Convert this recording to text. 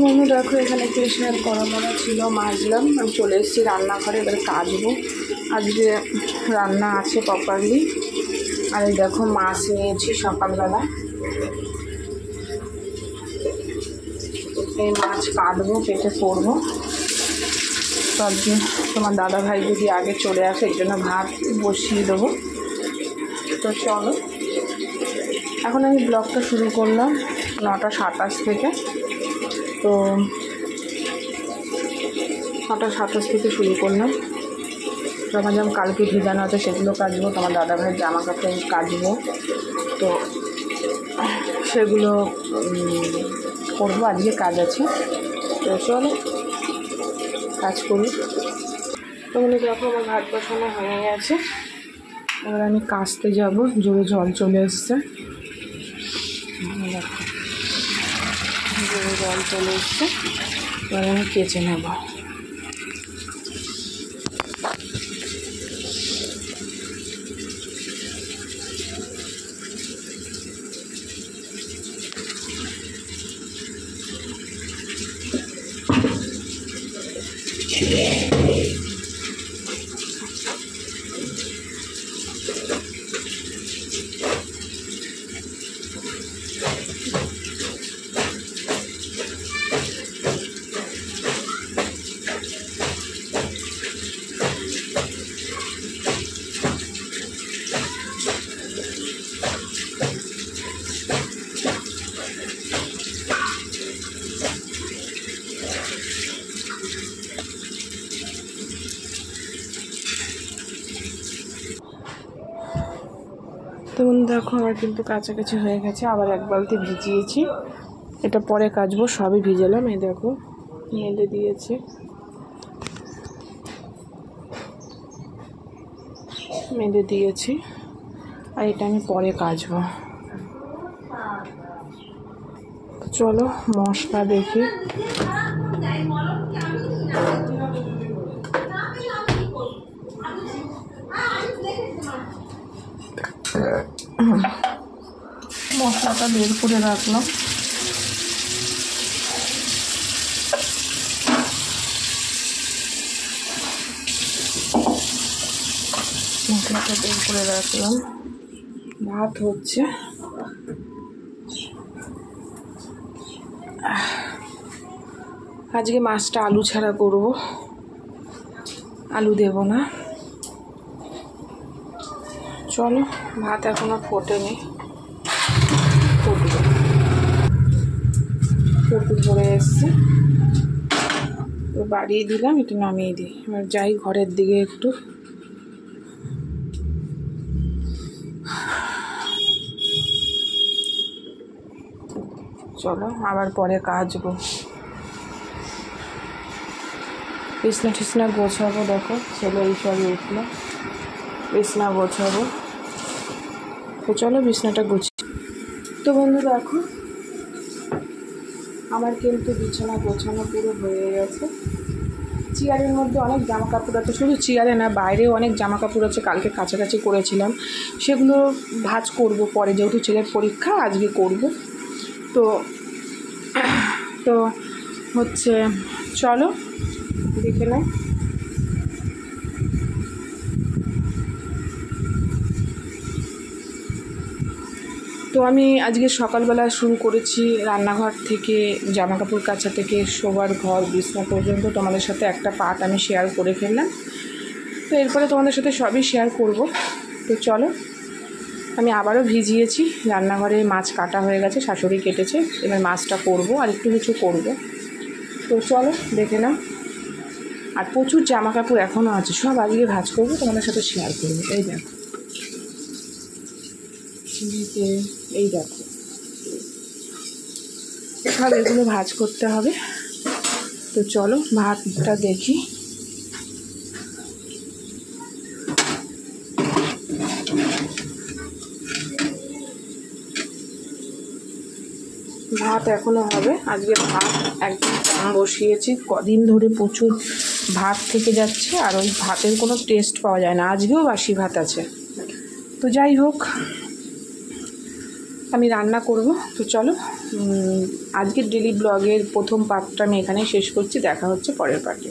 বন্ধু দেখো এখানে কৃষ্ণের কড়া ছিল, মাজলাম, আমি চলে এসেছি রান্নাঘরে, এবারে কাচবো। আজকে রান্না আছে প্রপারলি। আর এই দেখো মাছ নিয়েছি সকালবেলা, এই মাছ কাটবো, কেটে করবো। তো আজকে তোমার দাদাভাই যদি আগে চলে আসে এই জন্য ভাত বসিয়ে দেবো। তো চলো, এখন আমি ব্লগটা শুরু করলাম 9:27 থেকে। তো 9:27 থেকে শুরু করলাম। তোমার যেমন কালকে ভিজানো আছে সেগুলো কাচবো, তোমার দাদাভাইয়ের জামা কাপড় কাচবো, তো সেগুলো করবো। আজকে কাজ আছে, তো চলো কাজ করি। তো বলে দেখো আমার ভাত বসানো হয়ে গেছে, এবার আমি কাচতে যাবো। জোরে জল চলে এসছে, দেখো জোরে জল চলে এসছে, এবার আমি কেচে নেব। তো দেখো আমার কিন্তু কাছাকাছি হয়ে গেছে, আবার এক বালতি ভিজিয়েছি, এটা পরে কাচবো। সবই ভিজালাম, এই দেখো মেলে দিয়েছি, আর এটা আমি পরে কাচবো। তো চলো মশলা দেখি। মশলাটা বের করে রাখলাম। ভাত হচ্ছে, আজকে মাছটা আলু ছাড়া করব, আলু দেব না। চলো, ভাত এখনো ফোটেনি, ফুটে ধরে এসছে, বাড়িয়ে দিলাম, একটু নামিয়ে দিই। এবার যাই ঘরের দিকে একটু। চলো আবার পরে কাচবো, বিছনা টিছনা গোছাবো। দেখো ছেলে এইসব উঠলো, বিছনা গোছাবো। তো চলো বিছনাটা গুছিয়ে। তো বন্ধু দেখো আমার কিন্তু বিছানা গোছানো পুরো হয়ে গেছে। চেয়ারের মধ্যে অনেক জামা কাপড় আছে, শুধু চেয়ারে না বাইরেও অনেক জামা কাপড় আছে, কালকে কাছাকাছি করেছিলাম, সেগুলো ভাঁজ করব পরে, যেহেতু ছেলের পরীক্ষা আজকে করব। তো তো হচ্ছে চলো দেখে নাও। তো আমি আজকে সকালবেলা শুরু করেছি রান্নাঘর থেকে, জামা কাপড় কাচা থেকে শোবার ঘর বিছনা পর্যন্ত তোমাদের সাথে একটা পার্ট আমি শেয়ার করে ফেললাম। তো এরপরে তোমাদের সাথে সবই শেয়ার করব। তো চলো, আমি আবারও ভিজিয়েছি, রান্নাঘরে মাছ কাটা হয়ে গেছে, শাশুড়ি কেটেছে, এবার মাছটা করব আর একটু কিছু করব। তো চলো দেখে নাও। আর প্রচুর জামা কাপড় এখনও আছে, সব আজকে ভাঁজ করবো, তোমাদের সাথে শেয়ার করবো। এই দেখো এই দেখো সব এগুলো ভাঁজ করতে হবে। তো চলো ভাতটা দেখি। ভাত এখনো হবে, আজকে ভাত একদম কম বসিয়েছি, কদিন ধরে প্রচুর ভাত থেকে যাচ্ছে, আর ওই ভাতের কোনো টেস্ট পাওয়া যায় না। আজকেও বাসি ভাত আছে। তো যাই হোক, আমি রান্না করব। তো চলো আজকের ডেলি ব্লগের প্রথম পার্টটা আমি এখানেই শেষ করছি। দেখা হচ্ছে পরের পার্টে।